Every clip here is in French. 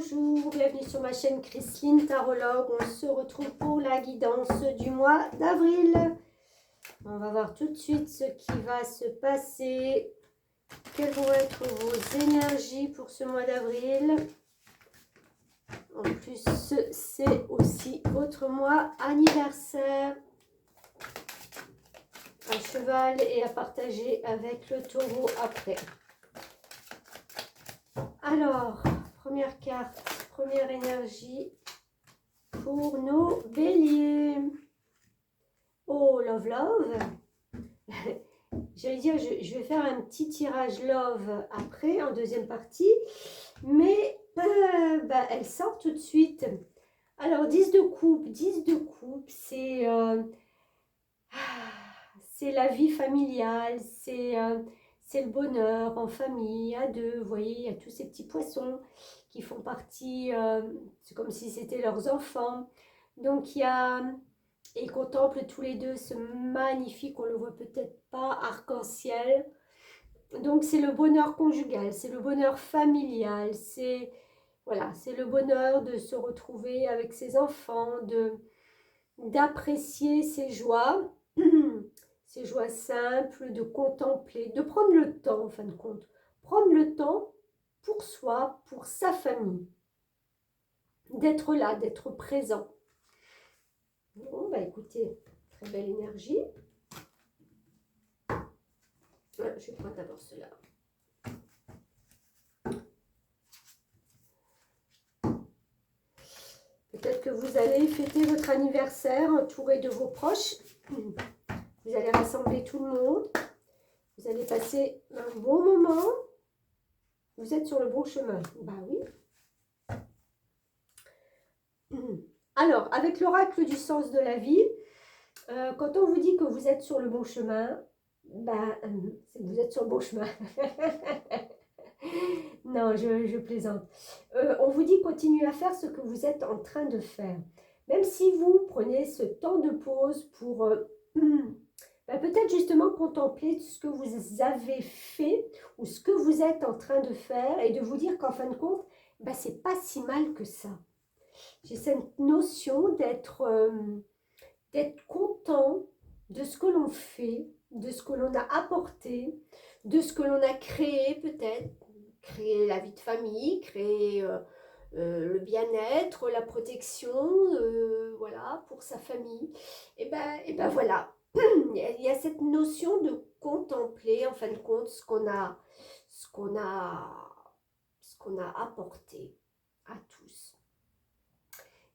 bonjour, bienvenue sur ma chaîne Chrisline Tarologue. On se retrouve pour la guidance du mois d'avril. On va voir tout de suite ce qui va se passer. Quelles vont être vos énergies pour ce mois d'avril? En plus, c'est aussi votre mois anniversaire. Un cheval et à partager avec le taureau après. Alors, première carte, première énergie pour nos béliers. Oh, love, love. J'allais dire, je vais faire un petit tirage love après, en deuxième partie. Mais elle sort tout de suite. Alors, 10 de coupe. 10 de coupe, c'est la vie familiale, c'est le bonheur en famille, à deux. Vous voyez, il y a tous ces petits poissons qui font partie, c'est comme si c'était leurs enfants. Donc, il y a, ils contemplent tous les deux ce magnifique, on ne le voit peut-être pas, arc-en-ciel. Donc, c'est le bonheur conjugal, c'est le bonheur familial, c'est voilà, c'est le bonheur de se retrouver avec ses enfants, d'apprécier ses joies. Ces joies simples, de contempler, de prendre le temps en fin de compte. Prendre le temps pour soi, pour sa famille. D'être là, d'être présent. Bon, bah écoutez, très belle énergie. Je vais prendre d'abord cela. Peut-être que vous allez fêter votre anniversaire entouré de vos proches. Vous allez rassembler tout le monde. Vous allez passer un bon moment. Vous êtes sur le bon chemin. Bah oui. Alors, avec l'oracle du sens de la vie, quand on vous dit que vous êtes sur le bon chemin, c'est que vous êtes sur le bon chemin. Non, je plaisante. On vous dit continuez à faire ce que vous êtes en train de faire. Même si vous prenez ce temps de pause pour peut-être justement contempler ce que vous avez fait ou ce que vous êtes en train de faire et de vous dire qu'en fin de compte, c'est pas si mal que ça. J'ai cette notion d'être content de ce que l'on fait, de ce que l'on a apporté, de ce que l'on a créé peut-être, créer la vie de famille, créer le bien-être, la protection, voilà, pour sa famille. Et ben voilà, il y a cette notion de contempler en fin de compte ce qu'on a apporté à tous.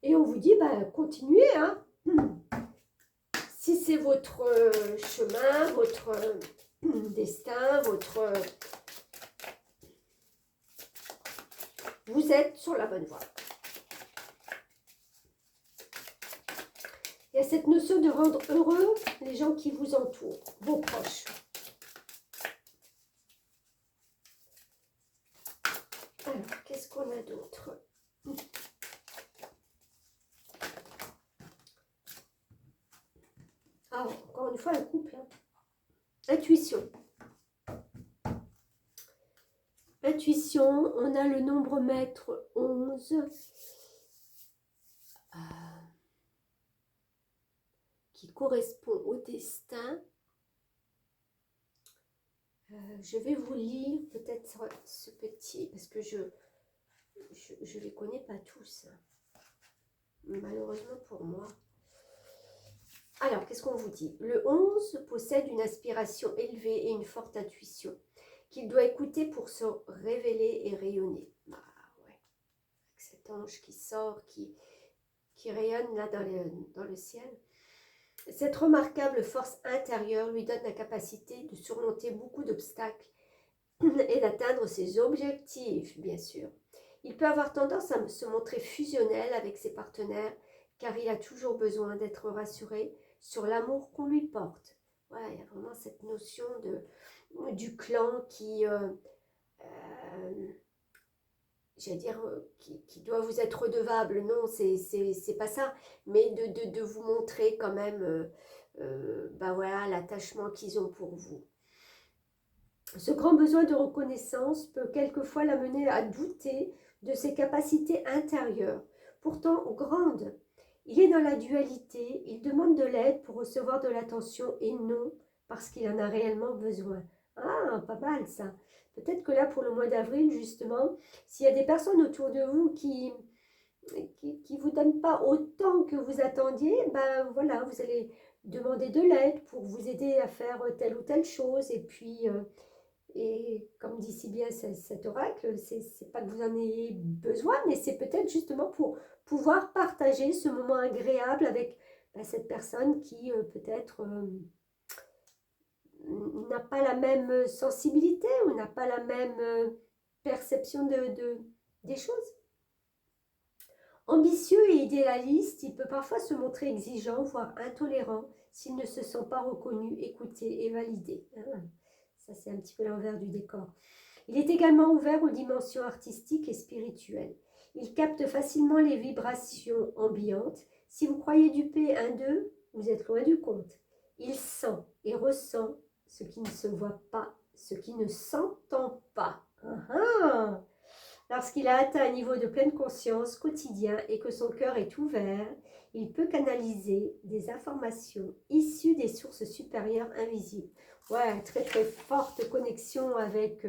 Et on vous dit, continuez, hein. Si c'est votre chemin, votre destin, vous êtes sur la bonne voie. Il y a cette notion de rendre heureux les gens qui vous entourent, vos proches. Alors, qu'est-ce qu'on a d'autre ? Ah, encore une fois, un couple. Hein. Intuition. Intuition, on a le nombre maître 11. Qui correspond au destin. Je vais vous lire peut-être ce petit, parce que je les connais pas tous. Hein. Malheureusement pour moi. Alors, qu'est-ce qu'on vous dit? Le 11 possède une aspiration élevée et une forte intuition qu'il doit écouter pour se révéler et rayonner. Ouais. Avec cet ange qui sort, qui rayonne là dans le ciel. Cette remarquable force intérieure lui donne la capacité de surmonter beaucoup d'obstacles et d'atteindre ses objectifs, bien sûr. Il peut avoir tendance à se montrer fusionnel avec ses partenaires car il a toujours besoin d'être rassuré sur l'amour qu'on lui porte. Ouais, il y a vraiment cette notion du clan qui, j'allais dire, qui doit vous être redevable. Non, c'est pas ça. Mais de vous montrer quand même voilà, l'attachement qu'ils ont pour vous. Ce grand besoin de reconnaissance peut quelquefois l'amener à douter de ses capacités intérieures, pourtant grandes. Il est dans la dualité, il demande de l'aide pour recevoir de l'attention et non parce qu'il en a réellement besoin. Ah, pas mal ça. Peut-être que là, pour le mois d'avril, justement, s'il y a des personnes autour de vous qui vous donnent pas autant que vous attendiez, ben voilà, vous allez demander de l'aide pour vous aider à faire telle ou telle chose. Et puis, et comme dit si bien cet oracle, c'est pas que vous en ayez besoin, mais c'est peut-être justement pour pouvoir partager ce moment agréable avec cette personne qui peut-être n'a pas la même sensibilité ou n'a pas la même perception des choses. Ambitieux et idéaliste, il peut parfois se montrer exigeant, voire intolérant, s'il ne se sent pas reconnu, écouté et validé. Ah, ça, c'est un petit peu l'envers du décor. Il est également ouvert aux dimensions artistiques et spirituelles. Il capte facilement les vibrations ambiantes. Si vous croyez duper un d'eux, vous êtes loin du compte. Il sent et ressent ce qui ne se voit pas, ce qui ne s'entend pas. Lorsqu'il a atteint un niveau de pleine conscience quotidien et que son cœur est ouvert, il peut canaliser des informations issues des sources supérieures invisibles. Ouais, très très forte connexion avec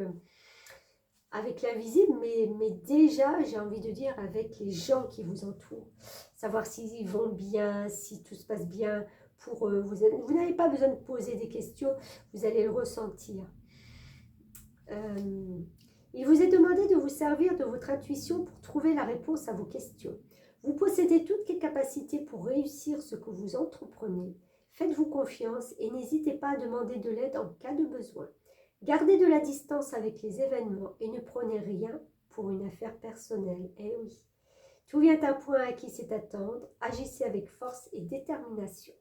l'invisible, mais déjà, j'ai envie de dire, avec les gens qui vous entourent. Savoir s'ils vont bien, si tout se passe bien pour eux. Vous n'avez pas besoin de poser des questions, vous allez le ressentir. Il vous est demandé de vous servir de votre intuition pour trouver la réponse à vos questions. Vous possédez toutes les capacités pour réussir ce que vous entreprenez. Faites-vous confiance et n'hésitez pas à demander de l'aide en cas de besoin. Gardez de la distance avec les événements et ne prenez rien pour une affaire personnelle. Eh oui. Tout vient à point à qui c'est attendre. Agissez avec force et détermination.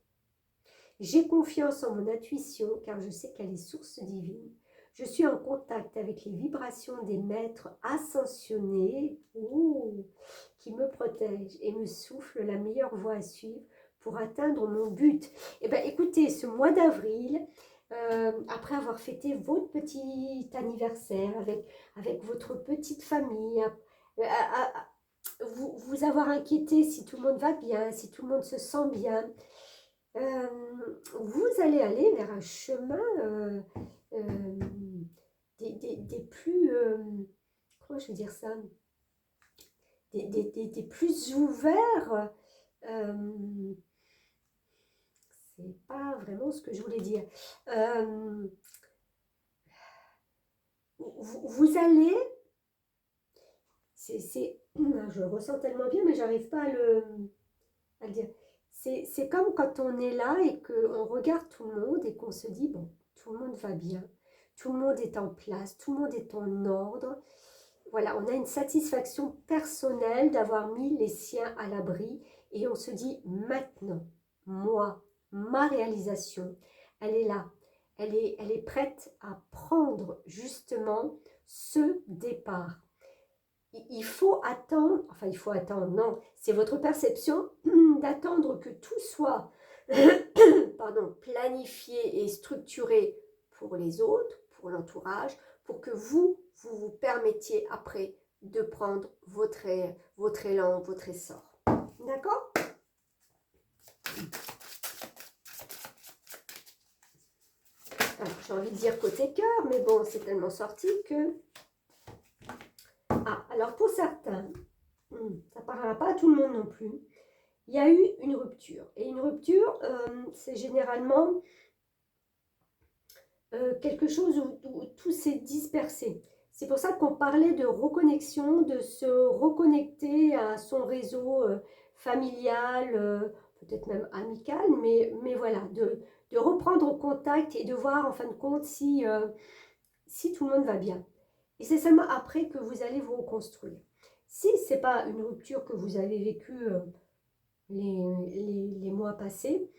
J'ai confiance en mon intuition car je sais qu'elle est source divine. Je suis en contact avec les vibrations des maîtres ascensionnés qui me protègent et me soufflent la meilleure voie à suivre pour atteindre mon but. Eh bien, écoutez, ce mois d'avril, après avoir fêté votre petit anniversaire avec votre petite famille, vous avoir inquiété si tout le monde va bien, si tout le monde se sent bien, vous allez aller vers un chemin des plus, comment je vais dire ça, des plus ouverts. C'est pas vraiment ce que je voulais dire. Vous allez, je le ressens tellement bien, mais j'arrive pas à le dire. C'est comme quand on est là et qu'on regarde tout le monde et qu'on se dit, bon, tout le monde va bien, tout le monde est en place, tout le monde est en ordre. Voilà, on a une satisfaction personnelle d'avoir mis les siens à l'abri et on se dit, maintenant, moi, ma réalisation, elle est là. Elle est prête à prendre justement ce départ. Il faut attendre, enfin il faut attendre, non, c'est votre perception d'attendre que tout soit planifié et structuré pour les autres, pour l'entourage, pour que vous permettiez après de prendre votre élan, votre essor. D'accord ? J'ai envie de dire côté cœur, mais bon, c'est tellement sorti que... Ah, alors pour certains, ça ne parlera pas à tout le monde non plus, il y a eu une rupture. Et une rupture, c'est généralement quelque chose où tout s'est dispersé. C'est pour ça qu'on parlait de reconnexion, de se reconnecter à son réseau familial, peut-être même amical, mais voilà, de reprendre contact et de voir en fin de compte si tout le monde va bien. Et c'est seulement après que vous allez vous reconstruire. Si ce n'est pas une rupture que vous avez vécue les mois passés,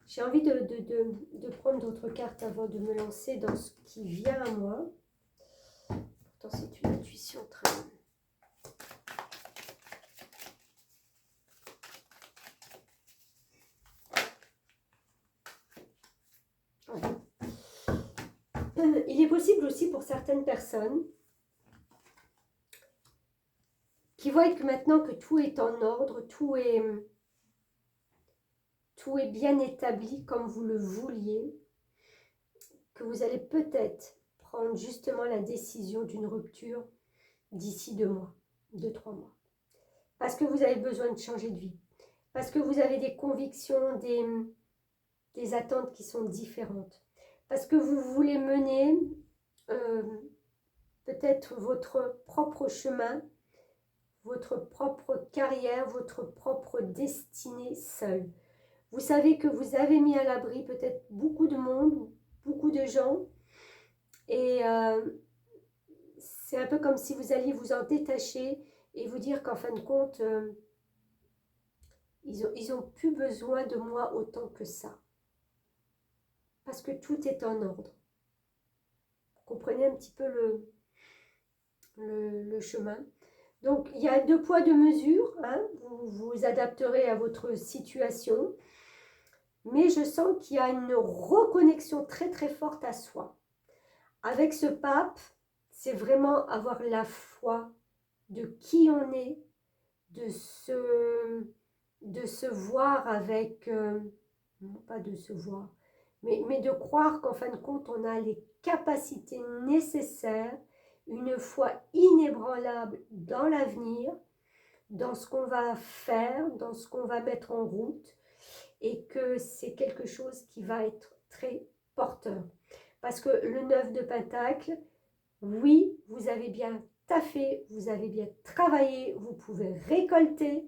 j'ai envie de prendre d'autres cartes avant de me lancer dans ce qui vient à moi. Pourtant, c'est une intuition très... Il est possible aussi pour certaines personnes qui voient que maintenant que tout est en ordre, tout est bien établi comme vous le vouliez, que vous allez peut-être prendre justement la décision d'une rupture d'ici 2 mois, 2-3 mois. Parce que vous avez besoin de changer de vie. Parce que vous avez des convictions, des attentes qui sont différentes. Parce que vous voulez mener peut-être votre propre chemin, votre propre carrière, votre propre destinée seul. Vous savez que vous avez mis à l'abri peut-être beaucoup de monde, beaucoup de gens. Et c'est un peu comme si vous alliez vous en détacher et vous dire qu'en fin de compte, ils ont plus besoin de moi autant que ça. Parce que tout est en ordre. Vous comprenez un petit peu le chemin. Donc, il y a 2 poids, 2 mesures. Hein. Vous vous adapterez à votre situation. Mais je sens qu'il y a une reconnexion très très forte à soi. Avec ce pape, c'est vraiment avoir la foi de qui on est, de se voir avec, non pas de se voir, mais de croire qu'en fin de compte, on a les capacités nécessaires, une foi inébranlable dans l'avenir, dans ce qu'on va faire, dans ce qu'on va mettre en route, et que c'est quelque chose qui va être très porteur. Parce que le 9 de Pentacle, oui, vous avez bien taffé, vous avez bien travaillé, vous pouvez récolter.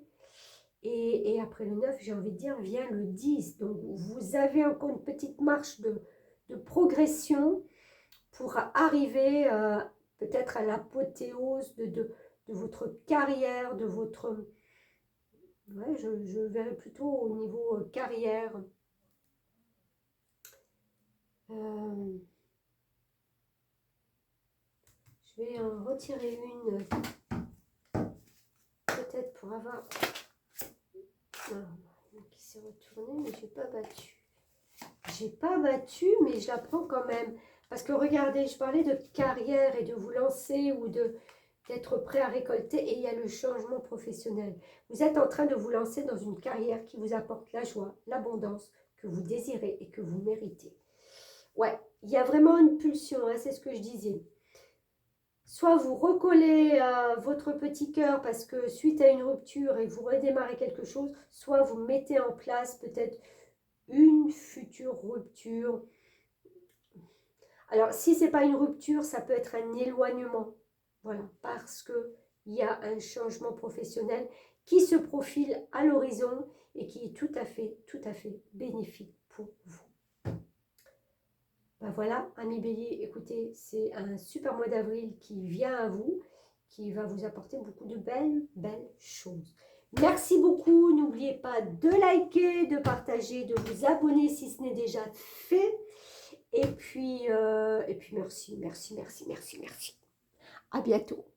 Et après le 9, j'ai envie de dire, vient le 10. Donc, vous avez encore une petite marche de progression pour arriver peut-être à l'apothéose de votre carrière, de votre... Ouais, je verrais plutôt au niveau carrière. Je vais en retirer une, peut-être pour avoir... qui s'est retournée, mais j'ai pas battu. J'ai pas battu, mais je la prends quand même. Parce que regardez, je parlais de carrière et de vous lancer ou d'être prêt à récolter, et il y a le changement professionnel. Vous êtes en train de vous lancer dans une carrière qui vous apporte la joie, l'abondance que vous désirez et que vous méritez. Ouais, il y a vraiment une pulsion, hein, c'est ce que je disais. Soit vous recollez votre petit cœur parce que suite à une rupture et vous redémarrez quelque chose, soit vous mettez en place peut-être une future rupture. Alors, si ce n'est pas une rupture, ça peut être un éloignement. Voilà, parce qu'il y a un changement professionnel qui se profile à l'horizon et qui est tout à fait bénéfique pour vous. Ben voilà, amis Bélier, écoutez, c'est un super mois d'avril qui vient à vous, qui va vous apporter beaucoup de belles choses. Merci beaucoup, n'oubliez pas de liker, de partager, de vous abonner si ce n'est déjà fait. Et puis merci. À bientôt.